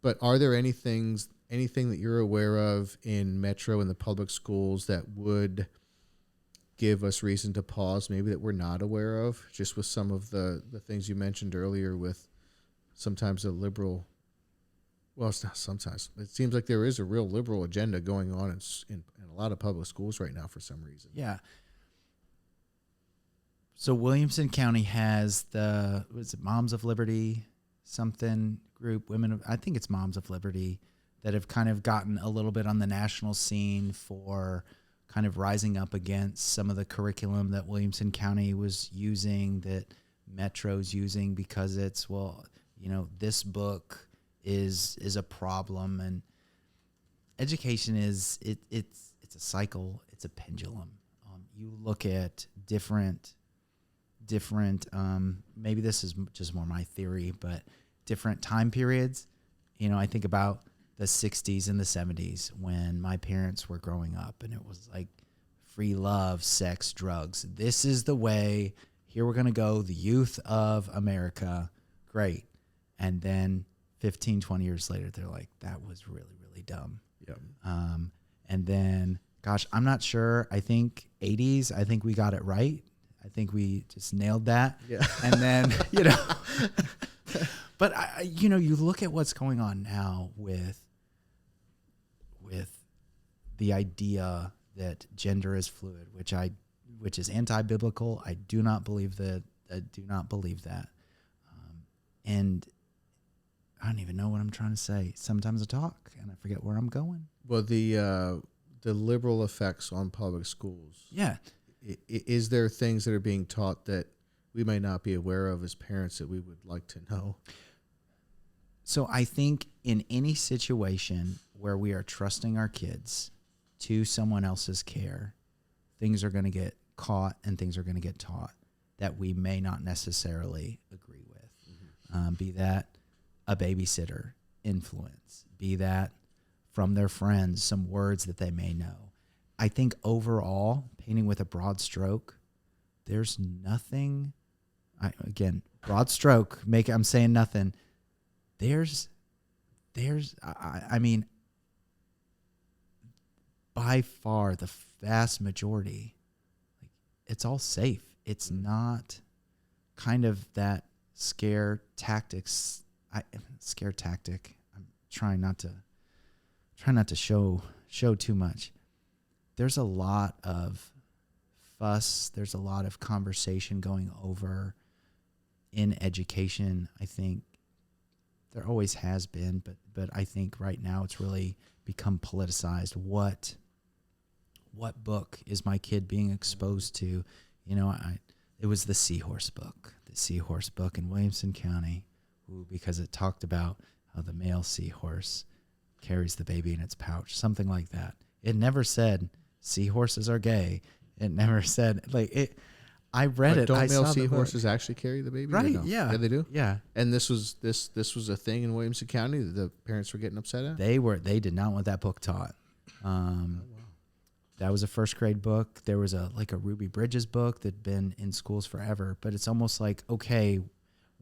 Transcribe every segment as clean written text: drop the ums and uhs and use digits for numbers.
But are there anything that you're aware of in Metro and the public schools that would give us reason to pause, maybe that we're not aware of, just with some of the things you mentioned earlier with sometimes a liberal, well, it's not sometimes, it seems like there is a real liberal agenda going on in a lot of public schools right now for some reason. Yeah. So Williamson County has was it Moms of Liberty, something group, I think it's Moms of Liberty, that have kind of gotten a little bit on the national scene for kind of rising up against some of the curriculum that Williamson County was using, that Metro's using, because it's, well, this book is a problem. And education it's a cycle, it's a pendulum. You look at different maybe this is just more my theory, but different time periods. I think about the 60s and the 70s when my parents were growing up, and it was like free love, sex, drugs. This is the way. Here we're going to go. The youth of America. Great. And then 15, 20 years later, they're like, that was really, really dumb. Yeah. And then, gosh, I'm not sure. I think 80s, I think we got it right. I think we just nailed that. Yeah. And then, but you look at what's going on now with the idea that gender is fluid, which is anti-biblical. I do not believe that. And I don't even know what I'm trying to say. Sometimes I talk and I forget where I'm going. Well, the liberal effects on public schools. Yeah. Is there things that are being taught that we may not be aware of as parents that we would like to know? So I think in any situation where we are trusting our kids to someone else's care, things are going to get caught and things are going to get taught that we may not necessarily agree with. Mm-hmm. Be that a babysitter influence, be that from their friends, some words that they may know. I think overall, painting with a broad stroke, there's nothing, broad stroke, I'm saying nothing. I mean, by far the vast majority, like, it's all safe. It's not kind of that scare tactic. I'm trying not to show too much. There's a lot of fuss. There's a lot of conversation going over in education. I think there always has been, but I think right now it's really become politicized. What book is my kid being exposed to? It was the Seahorse book in Williamson County, because it talked about how the male seahorse carries the baby in its pouch, something like that. It never said seahorses are gay. It never said I read it. Don't male seahorses actually carry the baby? Right. No? Yeah. Yeah, they do. Yeah. And this was a thing in Williamson County that the parents were getting upset at? They did not want that book taught. That was a first grade book. There was a Ruby Bridges book that'd been in schools forever, but it's almost like, okay,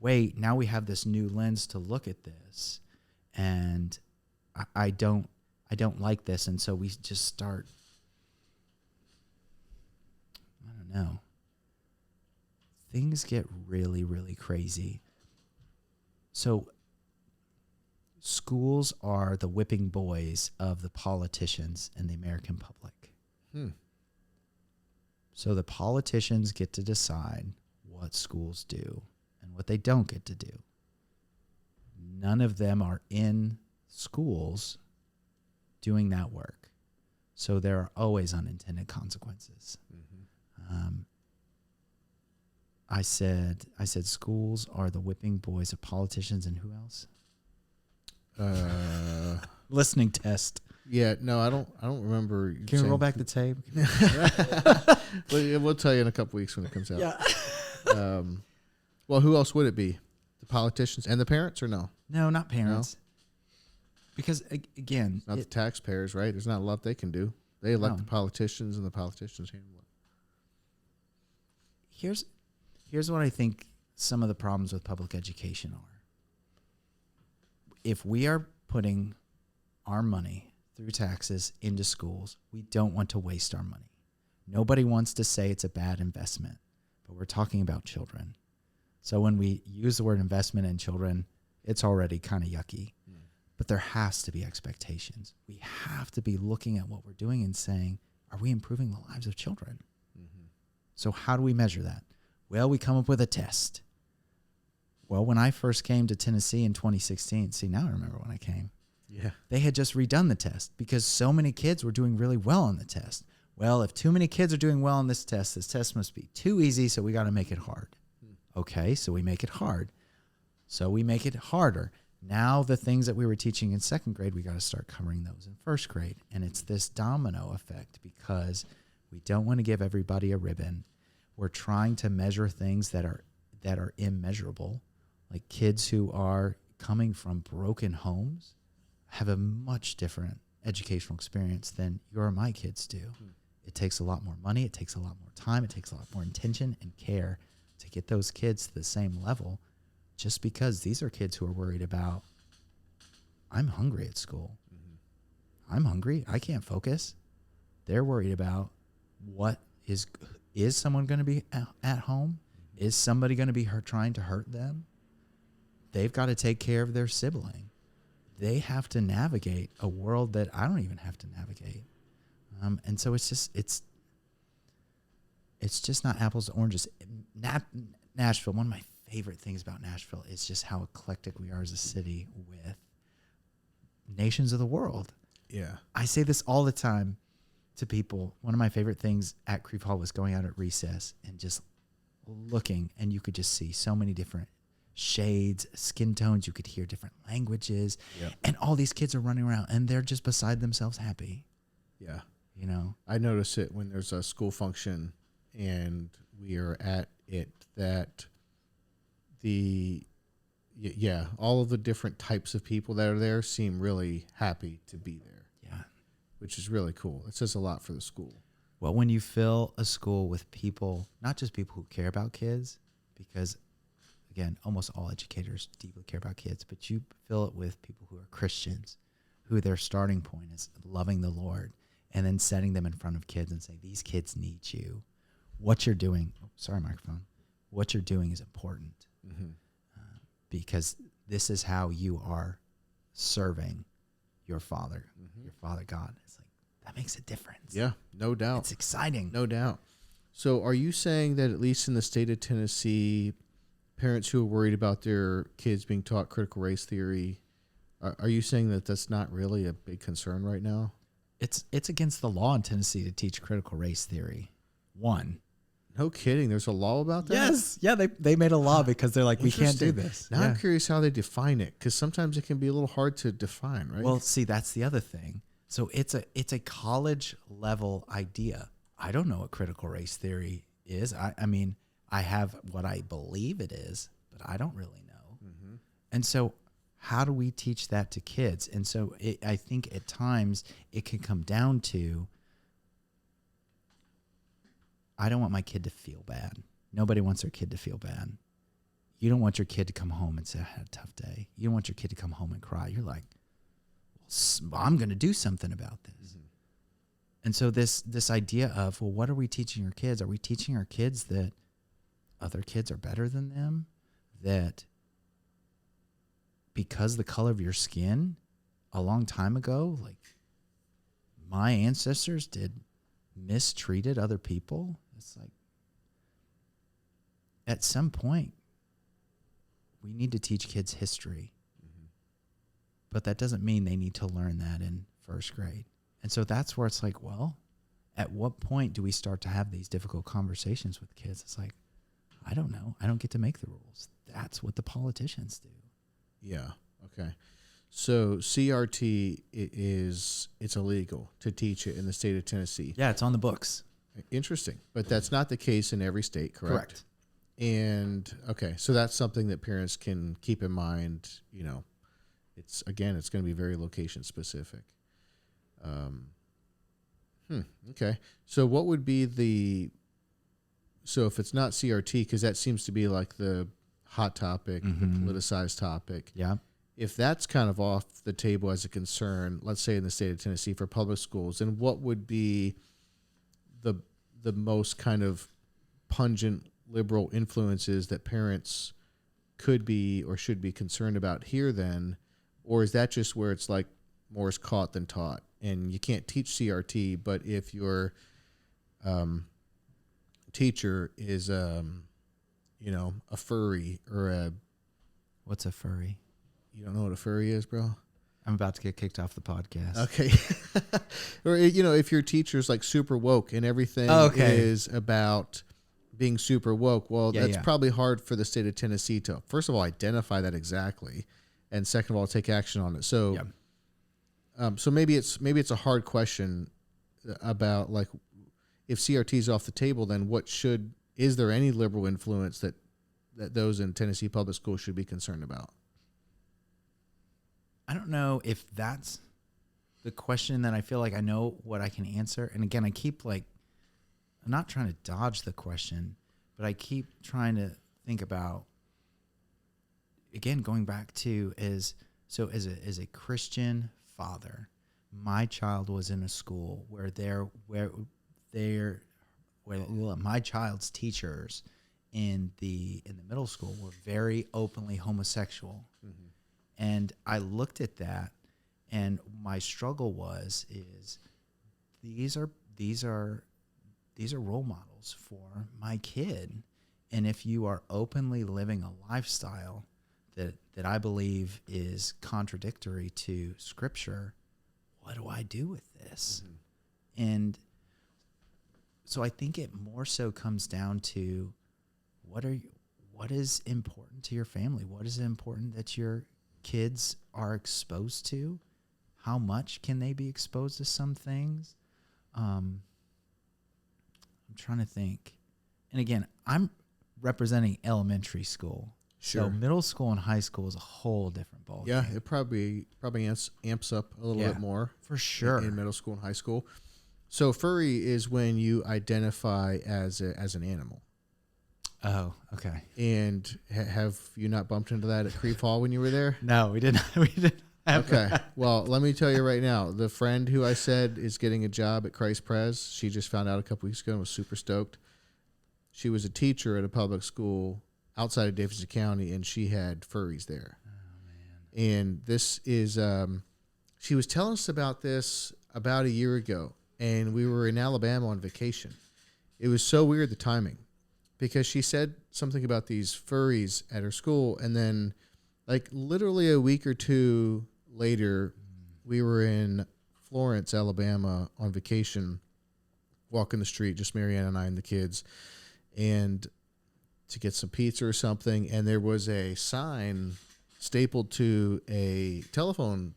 wait, now we have this new lens to look at this, and I don't like this, and so we just start, I don't know. Things get really, really crazy. So schools are the whipping boys of the politicians and the American public. So the politicians get to decide what schools do and what they don't get to do. None of them are in schools doing that work. So there are always unintended consequences. Mm-hmm. I said schools are the whipping boys of politicians, and who else? Listening test. Yeah, no, I don't remember. Can we roll back the tape? We'll tell you in a couple weeks when it comes out. Yeah. Well, who else would it be? The politicians and the parents, or no? No, not parents. No? Because again, it's not the taxpayers, right? There's not a lot they can do. They elect the politicians, and the politicians handle it. Here's what I think some of the problems with public education are. if we are putting our money through taxes into schools, we don't want to waste our money. Nobody wants to say it's a bad investment, but we're talking about children. So when we use the word investment in children, it's already kind of yucky. But there has to be expectations. We have to be looking at what we're doing and saying, are we improving the lives of children? Mm-hmm. So how do we measure that? Well, we come up with a test. Well, when I first came to Tennessee in 2016, see, now I remember when I came. Yeah. They had just redone the test because so many kids were doing really well on the test. Well, if too many kids are doing well on this test must be too easy, so we got to make it hard. Okay, so we make it hard. So we make it harder. Now the things that we were teaching in second grade, we got to start covering those in first grade. And it's this domino effect because we don't want to give everybody a ribbon. We're trying to measure things that are immeasurable, like kids who are coming from broken homes have a much different educational experience than your or my kids do. It takes a lot more money. It takes a lot more time. It takes a lot more intention and care to get those kids to the same level, just because these are kids who are worried about, I'm hungry at school. Mm-hmm. I'm hungry. I can't focus. They're worried about what is someone going to be at home? Mm-hmm. Is somebody going to be trying to hurt them? They've got to take care of their sibling. They have to navigate a world that I don't even have to navigate. And so it's just not apples to oranges. Nashville, one of my favorite things about Nashville is just how eclectic we are as a city with nations of the world. Yeah. I say this all the time to people. One of my favorite things at Creve Hall was going out at recess and just looking, and you could just see so many different shades, skin tones. You could hear different languages. Yep. And all these kids are running around, and they're just beside themselves happy. Yeah. You know? I notice it when there's a school function and we are at it that all of the different types of people that are there seem really happy to be there. Yeah. Which is really cool. It says a lot for the school. Well, when you fill a school with people, not just people who care about kids, because, again, almost all educators deeply care about kids, but you fill it with people who are Christians, who their starting point is loving the Lord, and then setting them in front of kids and saying, these kids need you. What you're doing, what you're doing is important. Mm-hmm. Because this is how you are serving your Father, your Father God. It's like, that makes a difference. Yeah, no doubt. It's exciting. No doubt. So are you saying that at least in the state of Tennessee, parents who are worried about their kids being taught critical race theory, are you saying that that's not really a big concern right now? It's against the law in Tennessee to teach critical race theory. No kidding. There's a law about that? Yes. Yeah, they made a law because they're like, we can't do this. Now I'm curious how they define it, because sometimes it can be a little hard to define, right? Well, see, that's the other thing. So it's a college level idea. I don't know what critical race theory is. I mean, I have what I believe it is, but I don't really know. Mm-hmm. And so how do we teach that to kids? And so I think at times it can come down to, I don't want my kid to feel bad. Nobody wants their kid to feel bad. You don't want your kid to come home and say, I had a tough day. You don't want your kid to come home and cry. You're like, well, I'm going to do something about this. Mm-hmm. And so this idea of, well, what are we teaching our kids? Are we teaching our kids that other kids are better than them? That because the color of your skin a long time ago, like my ancestors mistreated other people? It's like, at some point, we need to teach kids history. Mm-hmm. But that doesn't mean they need to learn that in first grade. And so that's where it's like, well, at what point do we start to have these difficult conversations with kids? It's like, I don't know. I don't get to make the rules. That's what the politicians do. Yeah. Okay. So CRT it's illegal to teach it in the state of Tennessee. Yeah, it's on the books. Interesting. But that's not the case in every state, correct? Correct. And okay, so that's something that parents can keep in mind. You know, it's going to be very location specific. Okay. So what would be so if it's not CRT, because that seems to be like the hot topic, the politicized topic. Yeah. if that's kind of off the table as a concern, let's say in the state of Tennessee for public schools, then what would be the most kind of pungent liberal influences that parents could be or should be concerned about here then? Or is that just where it's like more is caught than taught, and you can't teach CRT, but if your teacher is a furry or a... What's a furry? You don't know what a furry is, bro? I'm about to get kicked off the podcast. Okay. Or, if your teacher's like super woke and everything is about being super woke, well, that's probably hard for the state of Tennessee to, first of all, identify that exactly, and second of all, take action on it. So, so maybe it's a hard question about like, if CRT is off the table, then is there any liberal influence that those in Tennessee public schools should be concerned about? I don't know if that's the question that I feel like I know what I can answer. And again, I keep I'm not trying to dodge the question, but I keep trying to think about, again, going back to as a Christian father, my child was in a school where my child's teachers in the middle school were very openly homosexual. Mm-hmm. And I looked at that, and my struggle is these are role models for my kid. And if you are openly living a lifestyle that I believe is contradictory to Scripture, what do I do with this? Mm-hmm. And so I think it more so comes down to what is important to your family? What is important that your kids are exposed to? How much can they be exposed to some things? I'm trying to think. And again, I'm representing elementary school. Sure. So middle school and high school is a whole different ballgame. Yeah, it probably amps up a little bit more. For sure. In middle school and high school. So furry is when you identify as an animal. Oh, okay. And have you not bumped into that at Creve Hall when you were there? No, we didn't. We didn't. Okay. Well, let me tell you right now, the friend who I said is getting a job at Christ Pres, she just found out a couple weeks ago and was super stoked. She was a teacher at a public school outside of Davidson County, and she had furries there. Oh, man. And this is, she was telling us about this about a year ago, and we were in Alabama on vacation. It was so weird, the timing. Because she said something about these furries at her school, and then like literally a week or two later, we were in Florence, Alabama on vacation, walking the street, just Marianne and I and the kids, and to get some pizza or something, and there was a sign stapled to a telephone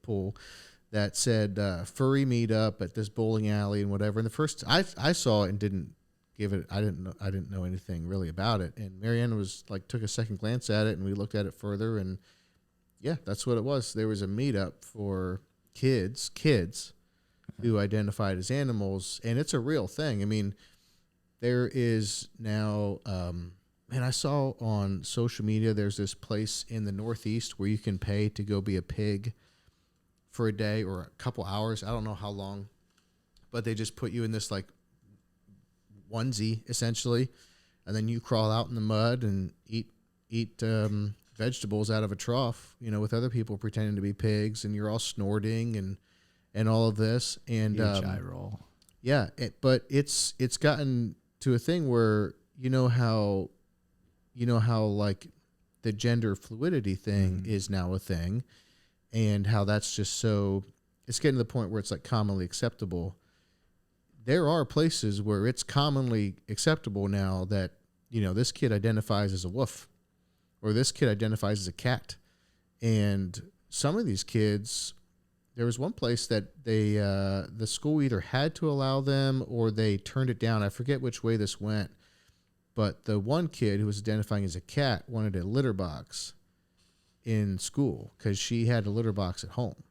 pole that said furry meetup at this bowling alley and whatever. And the first I saw it and didn't give it, I didn't know anything really about it. And Marianne was like, took a second glance at it, and we looked at it further, and yeah, that's what it was. There was a meetup for kids who identified as animals, and it's a real thing. I mean, there is now, I saw on social media, there's this place in the Northeast where you can pay to go be a pig for a day or a couple hours. I don't know how long, but they just put you in this like onesie essentially, and then you crawl out in the mud and eat vegetables out of a trough, with other people pretending to be pigs, and you're all snorting and all of this. And eye roll. Yeah, but it's gotten to a thing where how like the gender fluidity thing is now a thing, and how that's just so, it's getting to the point where it's like commonly acceptable. There are places where it's commonly acceptable now that, this kid identifies as a wolf, or this kid identifies as a cat. And some of these kids, there was one place that they, the school either had to allow them or they turned it down. I forget which way this went, but the one kid who was identifying as a cat wanted a litter box in school because she had a litter box at home.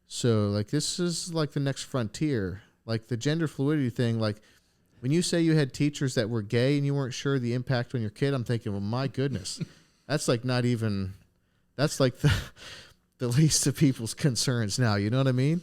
So like, this is like the next frontier. Like the gender fluidity thing, like when you say you had teachers that were gay and you weren't sure the impact on your kid, I'm thinking, well, my goodness, that's like not even That's like the least of people's concerns now. You know what I mean?